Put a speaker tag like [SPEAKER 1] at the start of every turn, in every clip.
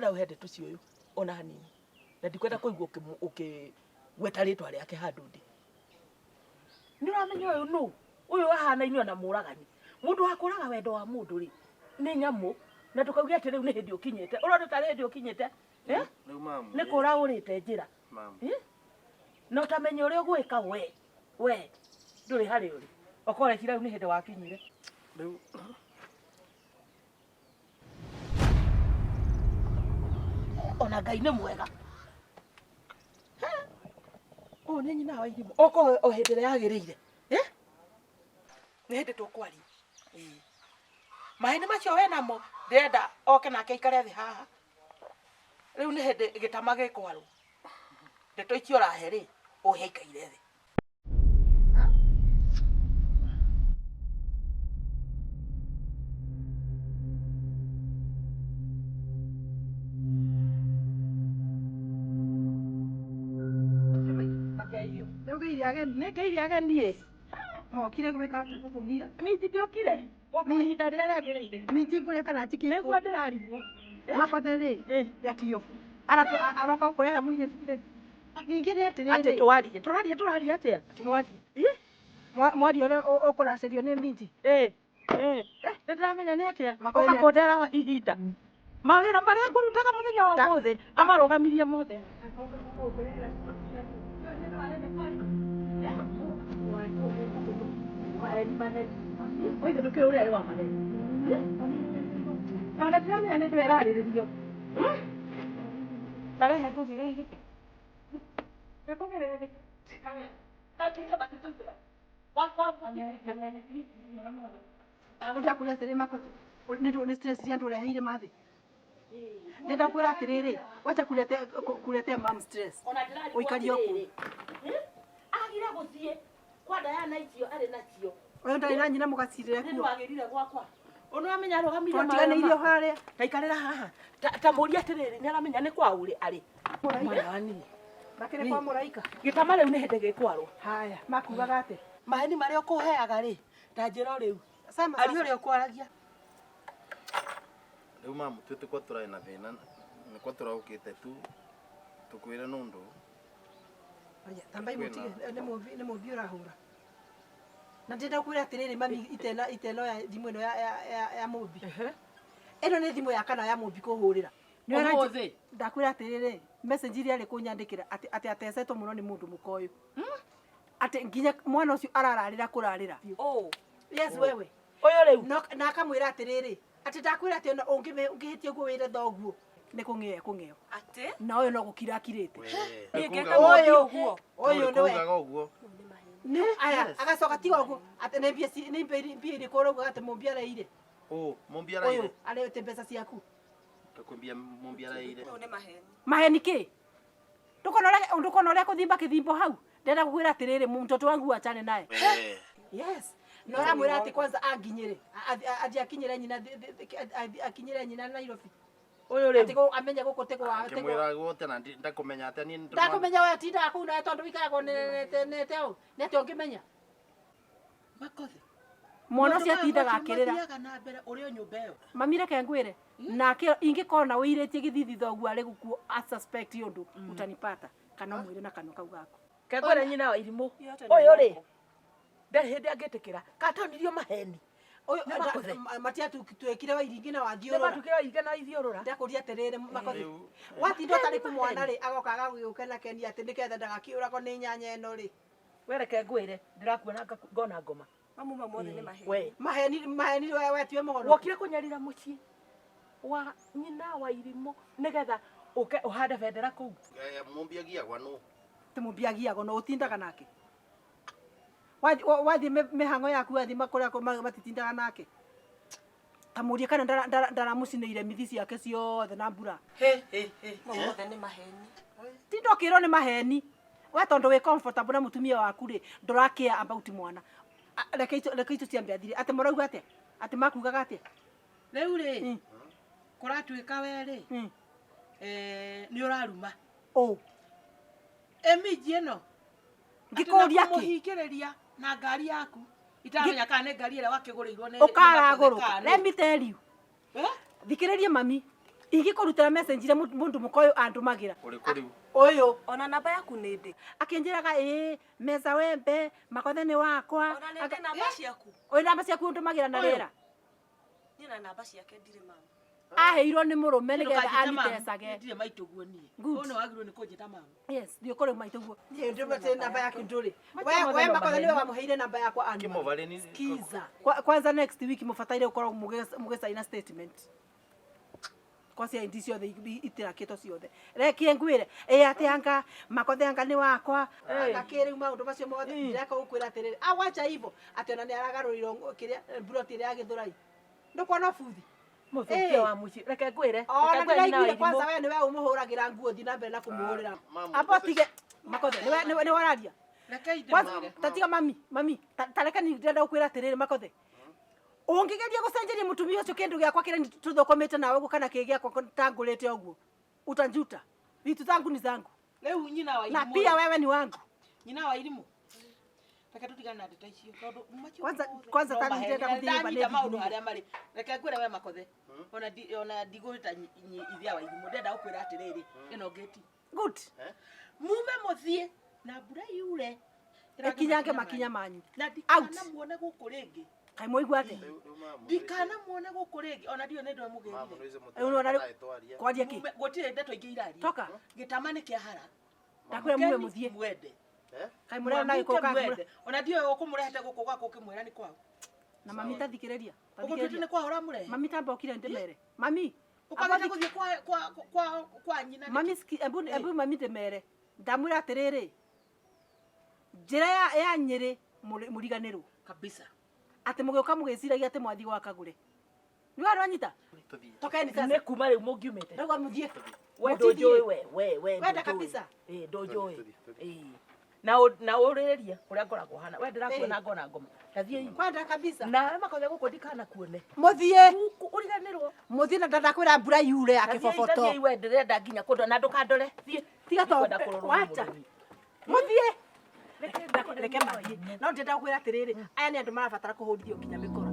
[SPEAKER 1] ndikwenda uhende tucio ona hanini. Na ndikwenda kuigua gweta ritwa riake handu ndi. Ni uramenya uyu nu uyu ahana ini ona muragani. Mundu akuraga wendo wa mundu ri ni nyamu na tukauge ati riu ni hindi ukinyete. Urona ta hindi ukinyete?
[SPEAKER 2] Riu mamu.
[SPEAKER 1] Ni kura urite njira.
[SPEAKER 2] Mamu.
[SPEAKER 1] No tamenya uri ugwika we. Nduri hari uri. Okore kira ni hindi wakinyire.
[SPEAKER 2] Riu
[SPEAKER 1] ona Ngai ni mwega. O ni nyina wa irimo. Oko o hindi ria yagirire. Ni hindi tukwari. Maheni macio we namo ndenda oke nake ikare thi haha. Riu ni hindi gitama gikwaru. Ndeto icio rahe ri uheikaire thi. Ngeiri ageni kire gwika kufungira miti ndiokire mahinda rĩrĩa miti ngũrĩka na njiki nĩguo ndĩrarimwo mabathe yatio araka kũrĩa mũirĩtu ngingire atĩrĩrĩ tũraria atĩa mwaria ũrĩa ũkũracĩrio nĩ miti nĩndĩramenya nĩ atĩa ũgakũndera ihinda mawĩra marĩa ngũrutaga mũthenya wa ũmũthĩ amarũgamirie mothe. Oye, ¿tú qué hora le vas a hacer? Ahora te voy a hacer esperar, le digo. ¿Sabes? Entonces, ¿qué dices? ¿Qué pongo le dices? A ver, está para que tú te vas. Ahora kula tere mako. Ndio stress yangu ya ile madhi. Nenda kula tere. Wacha kuletea mom stress. Uikalie huko. Agira guthie kwa Diana icio ari nacio. Oyo ndari na nyina mugacirire kuo. Ni wagirire gwakwa. Ono amenya rogamire ma. Twatiga irio haria. Taikarira haha. Ta muria atiriri ni aramenya ni kwa uri ari. Murani. Makire kwa muraika. Gitama riu ni hende gikwarwo. Haya, makugaga ate. Maheni maria ukuheaga ri. Ndanjira riu. Ari uri ukwaragia.
[SPEAKER 2] Riu mamu twitiko turai na thina. Niko turaukite tu. Tukwire nundu.
[SPEAKER 1] Aya, tambai mutige ni mubi urahura. Na ndenda kwira atiriri mami iteno ya thimu ino ya mubi. Eno ni thimu ya kana ya mubi kuhurira. Ni ora ndakwira atiriri message iri ari kunyandikira ati atesetwo muno ni mundu mukoyu. Ati nginya mwana ucio arararira kurarira. Yes wewe. Oyo riu na akamwira atiriri ati ndakwira ati ona ungihitie guo wire thoguo ni kungeo. Ati na oyo no gukira akirite. Oyo ni we. Ni aya agacoka tiga uguo ati ni mbia iri kuruga ati mumbia raire.
[SPEAKER 2] Mumbia raire.
[SPEAKER 1] Oyo ale te pesa ciaku.
[SPEAKER 2] Takwambia mumbia raire.
[SPEAKER 1] Ni maheni. Maheni ki? Ndukona ule kuthimba kithimbo hau. Ndenda kukwira atiriri mtoto wangu achane naye. Yes. No ramwira ati kwanza anginyire. Athi akinyire nyina akinyire nyina Nairobi. Oyo riu atiko amenya gukuteko wa atiko
[SPEAKER 2] kimwira gote na ndakumenya ati ni
[SPEAKER 1] ndakumenya we tinda ku na tondu wikarago nete au nete ongimenya makothe mwana cia tindaga akirira na mbere uri nyumba iyo mamire ke ngwire nake ingikona wiritie githithi thogu ari guku a suspect yondu utanipata kana mwire na kano kau gako ke ngwire nyina wa irimu oyo ri ndari hindi angitikira katonirio maheni. Oyo matia twekire wa iringi na wathiorora. Ndaba tukira iringi na ithiorora. Ndakuria atiriri makothi. Watinda tari ku mwana ri agoka agaguke na keni ati niketha ndagakiurako ni nyanya eno ri. Wereke ngwire ndirakuona ngona ngoma. Mamu mothe ni maheni. We maheni we tiwe mogono. Wokire kunyarira mucii wa nyina wa irimu nigetha uke uhande bendera kuu.
[SPEAKER 2] Mumbiagia gwa no.
[SPEAKER 1] Ti mumbiagia go no utindaga nake. Wathi mihango yaku wathi makuria ko matitindaga nake. Tamurie kana ndaramucinire mithi ciake ciothe na mbura. Mothe ni maheni. Tindokiro ni maheni. We tondu we comfortable na mutumia waku ri ndurakia about mwana. Reke ciambe athire. Ati morauga ate? Ati makugaga ate? Riu ri kuratuika we ri ni uraruma. Emiji eno ngikuria ki muhingiriria na ngari yaku itamenya kana ne ngari ira wakigurirwo ne ukaraguru let me tell you thikiririe mami Ingĩkũrutĩra message ire mũndũ mũkoyo andũmagĩra.
[SPEAKER 2] Ũrĩkũ rĩu?
[SPEAKER 1] Ũyũ.
[SPEAKER 3] Ona namba yaku nĩ ndĩ.
[SPEAKER 1] Akĩnjĩraga meza wembe, makothe nĩ wakwa.
[SPEAKER 3] Ona nĩ ndĩ namba ciaku.
[SPEAKER 1] Oĩ namba ciaku ndũmagĩra na rĩera.
[SPEAKER 3] Niĩ na namba ciake ndirĩ mama.
[SPEAKER 1] Aheirwo nĩ mũrũme nĩgetha anitesage.
[SPEAKER 4] Ndirĩ maitũguo niĩ.
[SPEAKER 1] Good.
[SPEAKER 4] Ona wagĩrĩirwo nĩ kũnjĩta mama.
[SPEAKER 1] Yes, ndio kore maitũguo.
[SPEAKER 4] Niĩ ndĩmate namba yaku ndũrĩ.
[SPEAKER 1] Wewe makothe nĩwe wamũheire namba yakwa anu.
[SPEAKER 2] Kĩmobareni.
[SPEAKER 1] Kiza. Kwanza next week mũbataire gũkorwo mũgĩcaina statement. Kwa cia indi ciothe itirakĩtwo ciothe. Reke ngwĩre, atĩ anga makothe anga nĩ wakwa, akakĩrĩ maũndũ macio mothe ndireka gũkwĩra atĩrĩrĩ. Awacha hivyo, atĩ ona nĩ aragarũrirwo kĩrĩa broti ĩrĩa ya Gĩthũrai. Ndũkuona buthi.
[SPEAKER 3] Mũthũkia wa mũciĩ. Reke ngwĩre.
[SPEAKER 1] Ona ndĩraiguire kwanza wewe nĩwe ũmũhũragĩra nguo thiĩ na mbere na kũmũhũrĩra. Amba tige makothe nĩ wararia.
[SPEAKER 4] Reke
[SPEAKER 1] Kwanza tatiga mami, tareka ni ndĩrenda gũkwĩra atĩrĩrĩ makothe. Ũngĩgeria gũcenjeria mũtumia ũcio kĩndũ gĩakwa kĩrĩa tũthũkomete nawe ũguo kana kĩ gĩakwa tangũrĩte ũguo. Utanjuta. Vitu zangu ni zangu.
[SPEAKER 4] Rĩu nyina wa Irimũ.
[SPEAKER 1] Na pia wewe ni wangu.
[SPEAKER 4] Nyina wa Irimũ. Reke tutigane na ndeto icio.
[SPEAKER 1] Kwanza tani ndĩrenda gũthiĩ
[SPEAKER 4] nyita maũndũ harĩa marĩ. Reke ngwĩre we makothe. Ona ndigũrĩta ithia wa Irimũ. Ndenda gũkwĩra atĩrĩrĩ. Ĩno ngĩti.
[SPEAKER 1] Good.
[SPEAKER 4] Mume mũthiĩ na mbura yure.
[SPEAKER 1] Ekinyange makinya manyu.
[SPEAKER 4] Na ndikanamuone gũkũ rĩngĩ.
[SPEAKER 1] Kai moigua atĩ.
[SPEAKER 4] Ndikanamuone gũkũ rĩngĩ. Ona ndio nĩ ndwe mũgĩrire.
[SPEAKER 1] Kwaria kĩ?
[SPEAKER 4] Gũtirĩ ndeto ingĩ iraria.
[SPEAKER 1] Toka.
[SPEAKER 4] Gĩtama nĩ kĩahara.
[SPEAKER 1] Ndakwĩra mume mũthiĩ.
[SPEAKER 4] Mwende.
[SPEAKER 1] Kai mũreo na gĩkoka.
[SPEAKER 4] Ona ndio ũkũmũrehete gũkũ gwako ũkĩmwĩra nĩ kwao.
[SPEAKER 1] Na mami tathikĩrĩria.
[SPEAKER 4] Ũgũtuĩte nĩ kwao ũramũrehe.
[SPEAKER 1] Mami tamba okire ndemere. Mami.
[SPEAKER 4] Ũkagenda gũthiĩ kwa nyina.
[SPEAKER 1] Mami ebu mami ndemere. Ndamwĩra atĩrĩrĩ. Njĩra ya Nyĩrĩ mũriganĩrwo.
[SPEAKER 4] Kabisa.
[SPEAKER 1] Ati mũgĩũka mũgĩciragia atĩ mwathi gwa Kagũre. Nĩ wanyita? Tokeni sasa.
[SPEAKER 3] Nĩ kuma rĩu mũngiumĩte.
[SPEAKER 1] Rĩu mũthiĩ.
[SPEAKER 3] We ndũnjũĩ we.
[SPEAKER 1] Wenda kabisa.
[SPEAKER 3] Ndũnjũĩ. Na ũrĩrĩria ũrĩa ngoragwo hana. We ndĩrakuona ngona ngoma. Tathiĩ.
[SPEAKER 1] Kwenda kabisa.
[SPEAKER 3] Na makothe gũkũ ndikanakuone.
[SPEAKER 1] Mũthiĩ.
[SPEAKER 3] Ũriganĩrwo.
[SPEAKER 1] Mũthiĩ na ndakwĩra mbura yure akĩboboto.
[SPEAKER 3] Tathiĩ we ndĩrenda nginya kũndũ na ndũkandore. Thiĩ.
[SPEAKER 1] Tiga to. Wacha. Mũthiĩ. Reke mathiĩ. No ndĩrenda gũkwĩra atĩrĩrĩ, aya nĩ andũ marabatara kũhũrithio nginya mĩkora.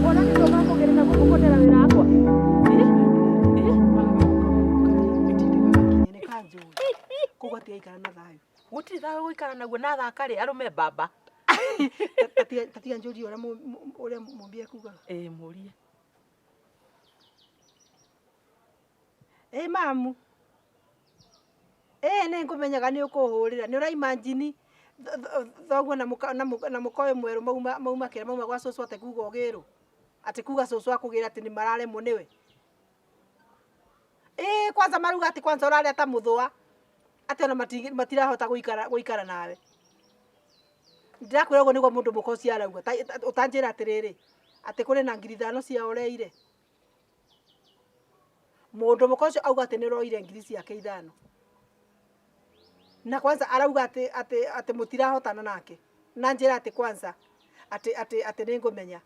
[SPEAKER 1] Ona nĩ ndũma kũgerera gũkũndera wĩra wakwa. Nĩ kanjũ. Koguo tigaikara na thayũ.
[SPEAKER 3] Gũtirĩ thayũ gũikara naguo na thaka rĩ arũme mbamba.
[SPEAKER 1] Tatiga njũri ũrĩa mũmbia kugaga.
[SPEAKER 3] Mũrie.
[SPEAKER 1] Mamu. Nĩ ngũmenyaga nĩ ũkũhũrĩra. Nĩ ũraimagine thoguo na mũkoyo mwerũ mauma kĩrĩa mauma gwa cũcũ atĩ kuga ũgĩrwo. Atĩ kuga cũcũ akũgĩra atĩ nĩ mararemwo nĩwe. Kwanza maruga atĩ kwanza ũrarĩa ta mũthũa. Atĩ ona matirahota gũikara nawe. Ndĩrakwĩra ũguo nĩguo mũndũ mũko ũcio arauga. Ũtanjĩra atĩrĩrĩ. Atĩ kũrĩ na ngiri 5 cia ũreire. Mũndũ mũko ũcio auga atĩ nĩ ũroire ngiri ciake 5. Na kwanza arauga atĩ mũtirahotana nake. Na njĩra atĩ kwanza atĩ nĩ ngũmenya.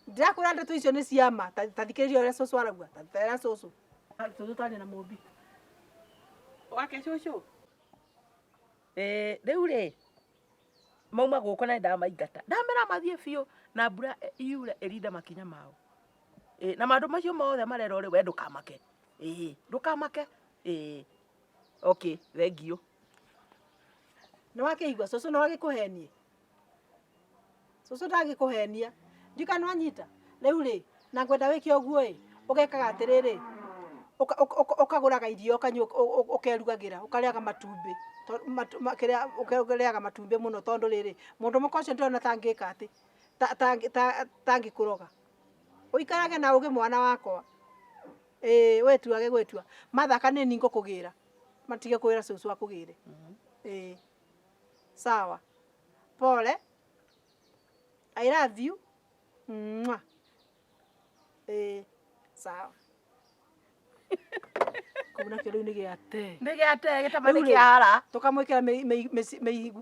[SPEAKER 1] Ndĩrakwĩra ndeto icio nĩ ciama. Tathikĩrĩria ũrĩa cũcũ arauga. Tatera cũcũ. Cũcũ twarĩ na mũmbi.
[SPEAKER 4] Wake cũcũ.
[SPEAKER 3] Rĩu rĩ. Mauma gũkũ na ndamaingata. Ndamera mathiĩ biũ na mbura yure ĩrinda makinya mao. Na maũndũ macio mothe marera ũrĩ we ndũkamake. Ndũkamake. Okay, thengiũ.
[SPEAKER 1] Nĩ wakĩigua cũcũ nĩ wagĩkũhenie. Cũcũ ndagĩkũhenia. Ndika no anyita. Rĩu rĩ, na ngwenda wĩke ũguo ĩ, ũgekaga atĩrĩrĩ. Ũkagũraga irio ũkanyua ũkerugagĩra, ũkarĩaga matumbĩ. Ũkarĩaga matumbĩ mũno tondũ rĩrĩ, mũndũ mũko ũcio ndĩrona tangĩka atĩ. Tangĩkũroga. Ũikarage na ũgĩ mwana wakwa. Wetuage gwetua. Mathaka nĩ ningo kũgĩra. Matige kwĩra cũcũ akũgĩre. Sawa. Pole. I love you. Mwah. Sawa. Kuna kĩrĩu nĩ gĩate.
[SPEAKER 3] Nĩ gĩate gĩtamani kĩara.
[SPEAKER 1] Tũkamwĩkĩra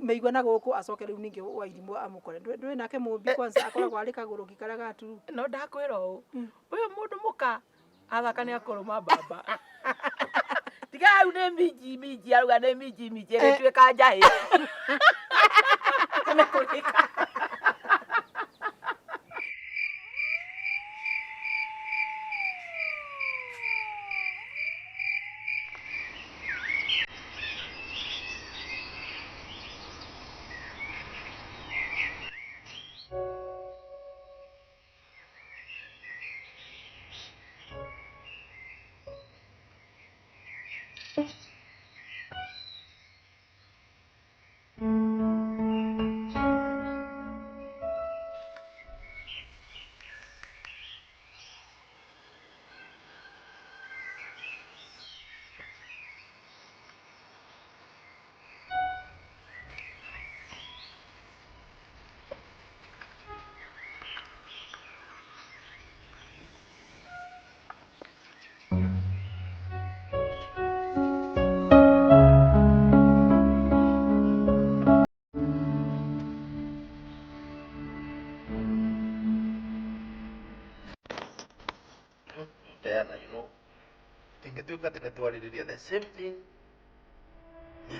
[SPEAKER 1] meigua na gũkũ acoke rĩu ningĩ wa Irimũ amũkore. Ndũĩ nake mũmbi kwanza akoragwo arĩ kagũrũ gĩkara gatu.
[SPEAKER 3] No ndakwĩra ũũ. Ũyũ mũndũ mũka athaka nĩ akũrũma mbamba. Tiga une miji aruga ne miji retweka njahi.
[SPEAKER 4] Amekulika.
[SPEAKER 2] Diana, you know, tingetuika tinetwaririria the same thing.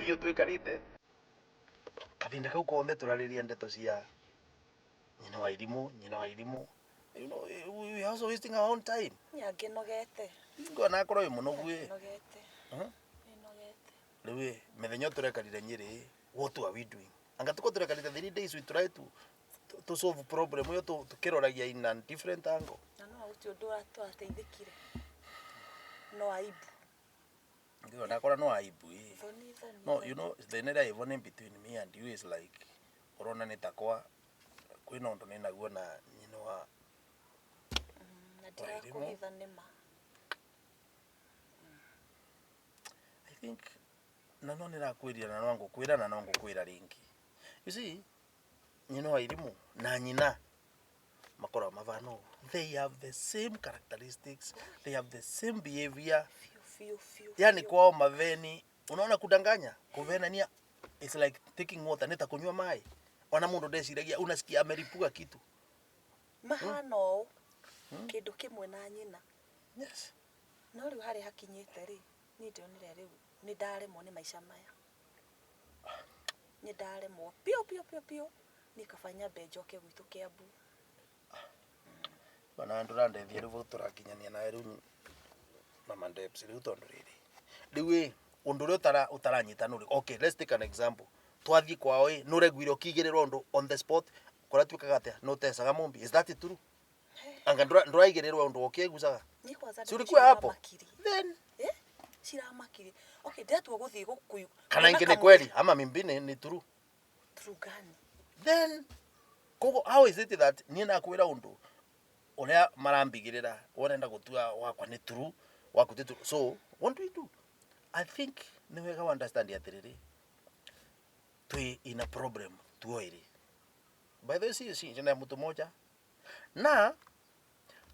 [SPEAKER 2] Iyo twikarite. Kavinda kau konthe turariria ndeto cia nyina wa irimu. You know, we are also wasting our own time.
[SPEAKER 4] Nyange nogete.
[SPEAKER 2] Ngo na akoro muno gwe.
[SPEAKER 4] Nogete. Nogete.
[SPEAKER 2] Riu methenya turekarire Nyeri, what are we doing? Anga tuko turekarire 3 days we try to solve problem yo tukiroragia in a different angle.
[SPEAKER 4] Na no uti undu atwateithikire. No aibu.
[SPEAKER 2] Ngo na akora no aibu.
[SPEAKER 4] Thoni.
[SPEAKER 2] No, you know, the nether even in between me and you is like corona nitakwa kwina undu nina guo na nyina wa
[SPEAKER 4] na ndira kuhitha nima.
[SPEAKER 2] I think na no nirakwiria na no ngukwira na no ngukwira ringi. You see, nyina wa irimu na nyina makora mavano, they have the same characteristics, they have the same behavior. Yani kwao maveni unaona kudanganya kuvenania it's like taking water neta kunywa mai. Ona mundu ndeciragia unasikia ameripuka kitu
[SPEAKER 4] mahano kindu kimwe na nyina.
[SPEAKER 2] Yes.
[SPEAKER 4] No riu hari hakinyite ri ni ndionire riu ni ndaremwo ni maisha maya. Ni ndaremwo pio nikafanya bejoke gwitu Kiambu.
[SPEAKER 2] Bana ndurandethia riu turakinyania na riu mama Debs riu tondu riri riu undu ri utaranyita nuri. Okay, let's take an example. Twathi kwao nuregwire ukigirirwo undu on the spot kora twikaga atia no tesaga mumbi. Is that true? Anga nduraigirirwo undu ukigucaga
[SPEAKER 4] Ni kwanza
[SPEAKER 2] ulikuwa hapo then
[SPEAKER 4] shiramakiri. Okay, ndatwa guthii gukuyu
[SPEAKER 2] kana ingi ni kweli ama mimbine ni true
[SPEAKER 4] gani
[SPEAKER 2] then kogo how is it that ni na kwira undu uria marambigirira wonenda gutua wakwa ni true wakuti so what do we do? I think ni wega understand atiriri twi in a problem tuoiri by the way si jina mtu moja na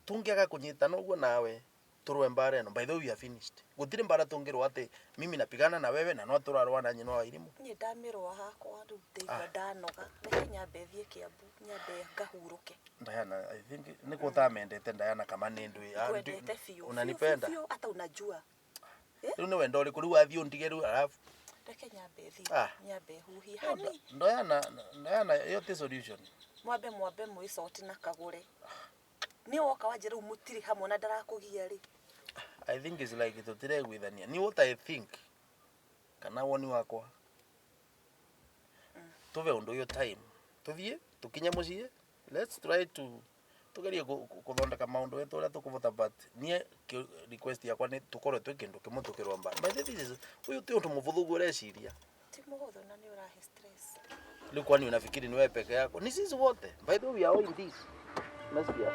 [SPEAKER 2] tungiaga kunyitana uguo nawe turwe mbare no by the way we are finished gutire mbara tungirwa ati mimi napigana na wewe na no turarwa na nyina wa irimu
[SPEAKER 4] ni ndamirwa hakwa ndu ndeigua ndanoga reke nyambe thie Kiambu nyambe ngahuruke.
[SPEAKER 2] Diana, I think niko tamendete Diana kama ni ndui
[SPEAKER 4] unanipenda hata unajua
[SPEAKER 2] riu ni wendo uri kuriu athio ndigeru alafu
[SPEAKER 4] reke nyambe thie nyambe huhi hani
[SPEAKER 2] Diana yote solution
[SPEAKER 4] mwambe muisoti na kagure ni woka wajira umutiri hamwe na ndarakugia ri.
[SPEAKER 2] I think it's like tutire gwithania ni what I think kana woni wakwa tuve undu yo time tuthie tukinye mucie let's try to tugerie kuthondeka maundu wetu uria tukuvota but nie request yakwa ni tukorwe twi kindu kimwe tukiromba by the way uyu ti undu muvuthu ureciria
[SPEAKER 4] ti muguthu na ni urahe stress
[SPEAKER 2] riu kwani unafikiri ni wewe peke yako ni sisi wote by the way we are all in this nasikia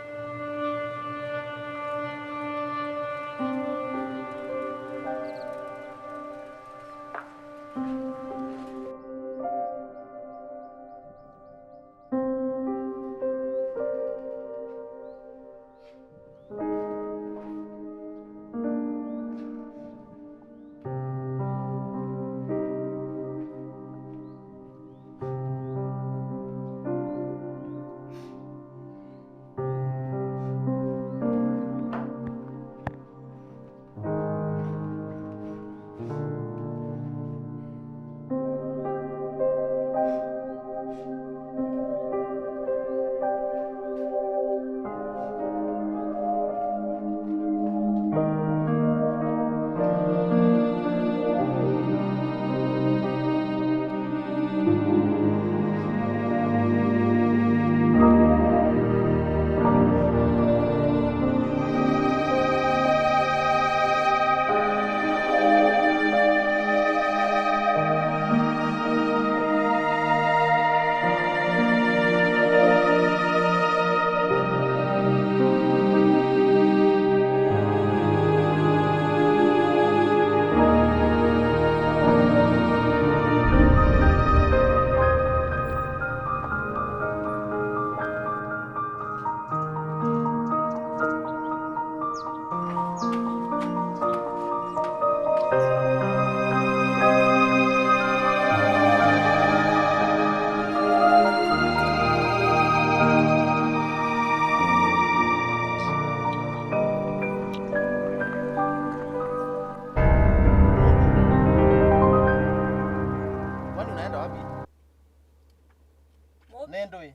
[SPEAKER 2] Nendoi.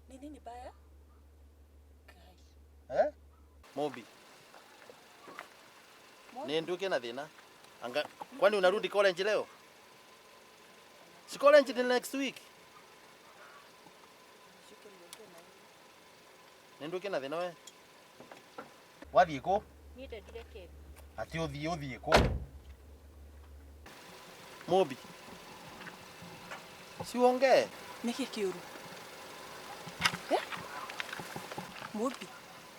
[SPEAKER 4] Ni nini baya? Kai.
[SPEAKER 2] Mobi. Nendoi kena thina. Anga kwani unarudi college leo? Si college ni next week. Nendoi kena thina we. Wathie ku?
[SPEAKER 1] Ni ndendire kĩndũ.
[SPEAKER 2] Ati uthie ku? Mobi. Si uongee.
[SPEAKER 4] Niki kiuru. Mobi.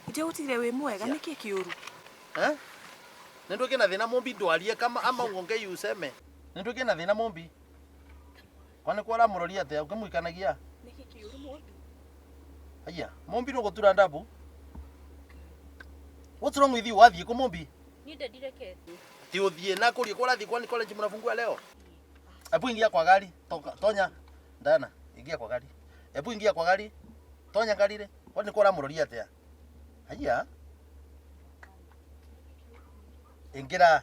[SPEAKER 4] Ije utire we mwega niki kiuru.
[SPEAKER 2] Nendoi kena thina Mobi ndwarie kama ama uongee useme. Nendoi kena thina Mobi. Kwani kwara muroria atia ukimuikanagia?
[SPEAKER 4] Niki kiuru Mobi.
[SPEAKER 2] Aya, Mobi no gutura ndabu. What's wrong with you? Wathie ku Mobi?
[SPEAKER 1] Ni ndendire kĩndũ.
[SPEAKER 2] Ti uthie na kuria kwa rathi kwani college mnafungua leo? Ebu ingia kwa gari. Tonya. Ndana, ingia kwa gari. Ebu ingia kwa gari. Tonya gari ile. Kwani kwara muroria atia? Aya. Ingira.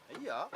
[SPEAKER 2] Aya.